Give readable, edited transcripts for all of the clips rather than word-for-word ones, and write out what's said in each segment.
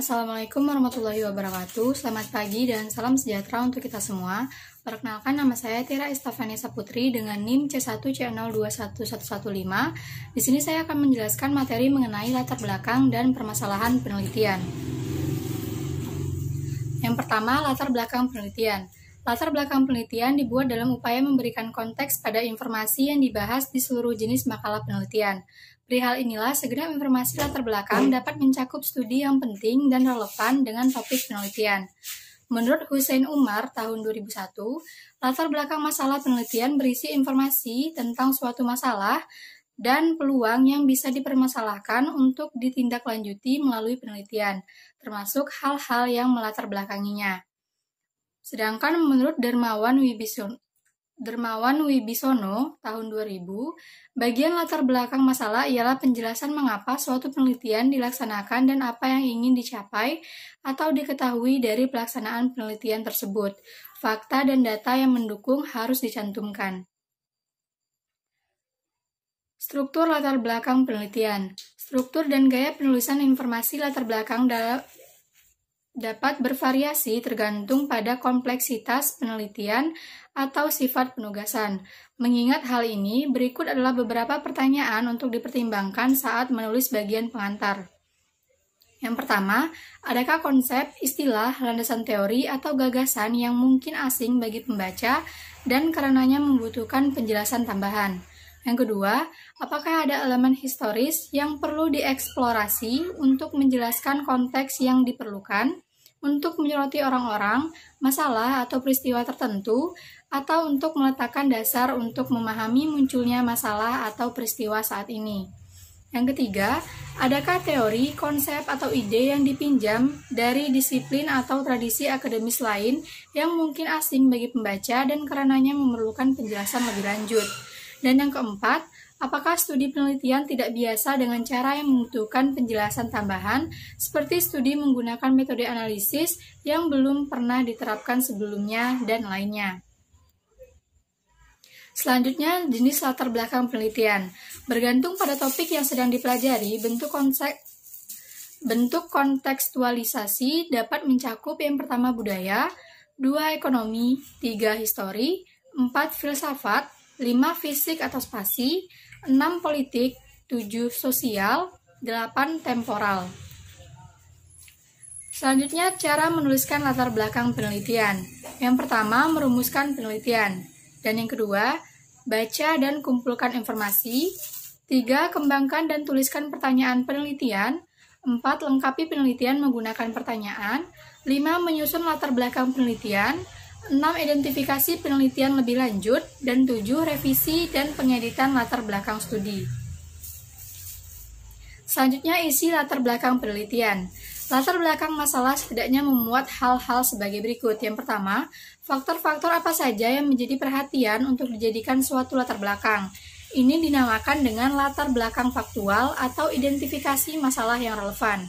Assalamualaikum warahmatullahi wabarakatuh. Selamat pagi dan salam sejahtera untuk kita semua. Perkenalkan, nama saya Tira Estefania Saputri dengan NIM C1C021115. Di sini saya akan menjelaskan materi mengenai latar belakang dan permasalahan penelitian. Yang pertama, latar belakang penelitian. Latar belakang penelitian dibuat dalam upaya memberikan konteks pada informasi yang dibahas di seluruh jenis makalah penelitian. Perihal inilah, segenap informasi latar belakang dapat mencakup studi yang penting dan relevan dengan topik penelitian. Menurut Hussein Umar tahun 2001, latar belakang masalah penelitian berisi informasi tentang suatu masalah dan peluang yang bisa dipermasalahkan untuk ditindaklanjuti melalui penelitian, termasuk hal-hal yang melatar belakanginya. Sedangkan menurut Dermawan Wibisono tahun 2000, bagian latar belakang masalah ialah penjelasan mengapa suatu penelitian dilaksanakan dan apa yang ingin dicapai atau diketahui dari pelaksanaan penelitian tersebut. Fakta dan data yang mendukung harus dicantumkan. Struktur latar belakang penelitian. Struktur dan gaya penulisan informasi latar belakang dapat bervariasi tergantung pada kompleksitas penelitian atau sifat penugasan. Mengingat hal ini, berikut adalah beberapa pertanyaan untuk dipertimbangkan saat menulis bagian pengantar. Yang pertama, adakah konsep, istilah, landasan teori, atau gagasan yang mungkin asing bagi pembaca dan karenanya membutuhkan penjelasan tambahan? Yang kedua, apakah ada elemen historis yang perlu dieksplorasi untuk menjelaskan konteks yang diperlukan, untuk menyoroti orang-orang, masalah atau peristiwa tertentu, atau untuk meletakkan dasar untuk memahami munculnya masalah atau peristiwa saat ini? Yang ketiga, adakah teori, konsep, atau ide yang dipinjam dari disiplin atau tradisi akademis lain yang mungkin asing bagi pembaca dan karenanya memerlukan penjelasan lebih lanjut? Dan yang keempat, apakah studi penelitian tidak biasa dengan cara yang membutuhkan penjelasan tambahan, seperti studi menggunakan metode analisis yang belum pernah diterapkan sebelumnya, dan lainnya? Selanjutnya, jenis latar belakang penelitian. Bergantung pada topik yang sedang dipelajari, bentuk kontekstualisasi dapat mencakup yang pertama budaya, 2 ekonomi, 3 histori, 4 filsafat, 5 fisik atau spasi, 6 politik, 7 sosial, 8 temporal. Selanjutnya, cara menuliskan latar belakang penelitian. Yang pertama, merumuskan penelitian. Dan yang kedua, baca dan kumpulkan informasi. 3, kembangkan dan tuliskan pertanyaan penelitian. 4, lengkapi penelitian menggunakan pertanyaan. 5, menyusun latar belakang penelitian. 6, identifikasi penelitian lebih lanjut, dan 7, revisi dan pengeditan latar belakang studi. Selanjutnya, isi latar belakang penelitian. Latar belakang masalah setidaknya memuat hal-hal sebagai berikut. Yang pertama, faktor-faktor apa saja yang menjadi perhatian untuk dijadikan suatu latar belakang. Ini dinamakan dengan latar belakang faktual atau identifikasi masalah yang relevan.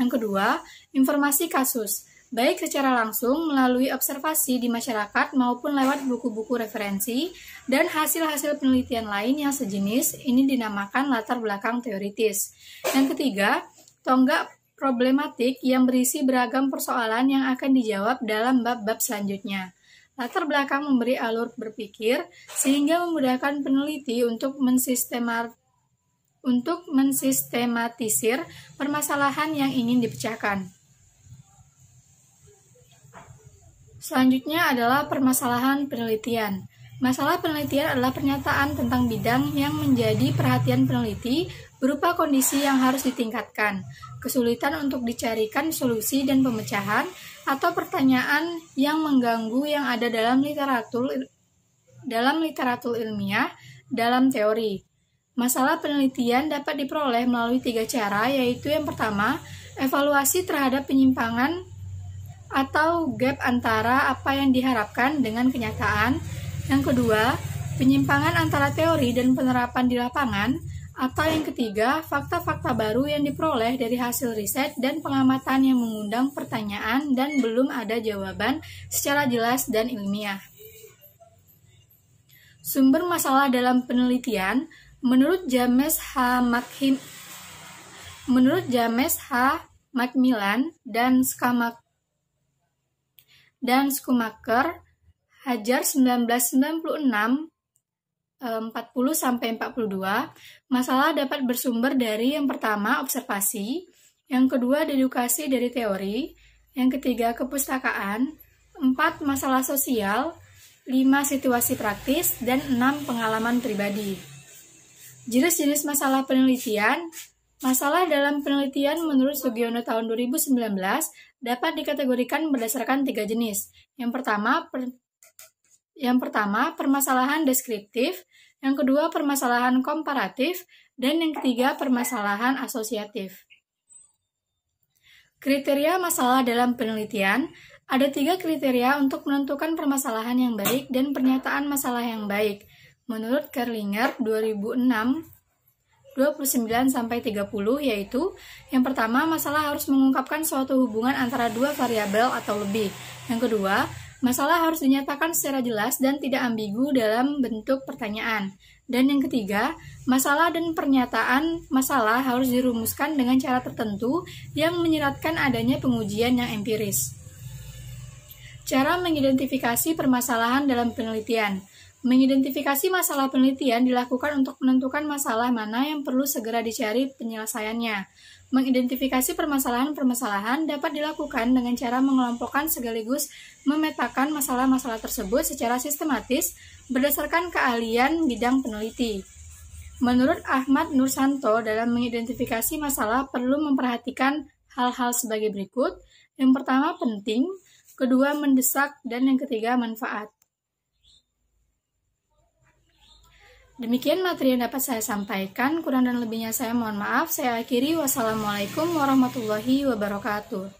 Yang kedua, informasi kasus, baik secara langsung melalui observasi di masyarakat maupun lewat buku-buku referensi dan hasil-hasil penelitian lain yang sejenis, ini dinamakan latar belakang teoritis. Yang ketiga, tonggak problematik yang berisi beragam persoalan yang akan dijawab dalam bab-bab selanjutnya. Latar belakang memberi alur berpikir sehingga memudahkan peneliti untuk mensistematisir permasalahan yang ingin dipecahkan. Selanjutnya adalah permasalahan penelitian. Masalah penelitian adalah pernyataan tentang bidang yang menjadi perhatian peneliti berupa kondisi yang harus ditingkatkan, kesulitan untuk dicarikan solusi dan pemecahan, atau pertanyaan yang mengganggu yang ada dalam literatur ilmiah, dalam teori. Masalah penelitian dapat diperoleh melalui 3 cara, yaitu yang pertama, evaluasi terhadap penyimpangan atau gap antara apa yang diharapkan dengan kenyataan. Yang kedua, penyimpangan antara teori dan penerapan di lapangan. Atau yang ketiga, fakta-fakta baru yang diperoleh dari hasil riset dan pengamatan yang mengundang pertanyaan dan belum ada jawaban secara jelas dan ilmiah. Sumber masalah dalam penelitian, menurut James H. Macmillan, dan Schumacher, Hajar 1996, 40-42, masalah dapat bersumber dari yang pertama observasi, yang kedua dedukasi dari teori, yang ketiga kepustakaan, 4 masalah sosial, 5 situasi praktis, dan 6 pengalaman pribadi. Jenis-jenis masalah penelitian. Masalah dalam penelitian menurut Sugiono tahun 2019 dapat dikategorikan berdasarkan 3 jenis. Yang pertama, permasalahan deskriptif, yang kedua permasalahan komparatif, dan yang ketiga permasalahan asosiatif. Kriteria masalah dalam penelitian. Ada 3 kriteria untuk menentukan permasalahan yang baik dan pernyataan masalah yang baik. Menurut Kerlinger 2006, 29-30, yaitu yang pertama, masalah harus mengungkapkan suatu hubungan antara 2 variabel atau lebih. Yang kedua, masalah harus dinyatakan secara jelas dan tidak ambigu dalam bentuk pertanyaan. Dan yang ketiga, masalah dan pernyataan masalah harus dirumuskan dengan cara tertentu yang menyeratkan adanya pengujian yang empiris. Cara mengidentifikasi permasalahan dalam penelitian. Mengidentifikasi masalah penelitian dilakukan untuk menentukan masalah mana yang perlu segera dicari penyelesaiannya. Mengidentifikasi permasalahan-permasalahan dapat dilakukan dengan cara mengelompokkan sekaligus memetakan masalah-masalah tersebut secara sistematis berdasarkan keahlian bidang peneliti. Menurut Ahmad Nursanto, dalam mengidentifikasi masalah perlu memperhatikan hal-hal sebagai berikut. Yang pertama, penting, kedua, mendesak, dan yang ketiga, manfaat. Demikian materi yang dapat saya sampaikan, kurang dan lebihnya saya mohon maaf. Saya akhiri, wassalamualaikum warahmatullahi wabarakatuh.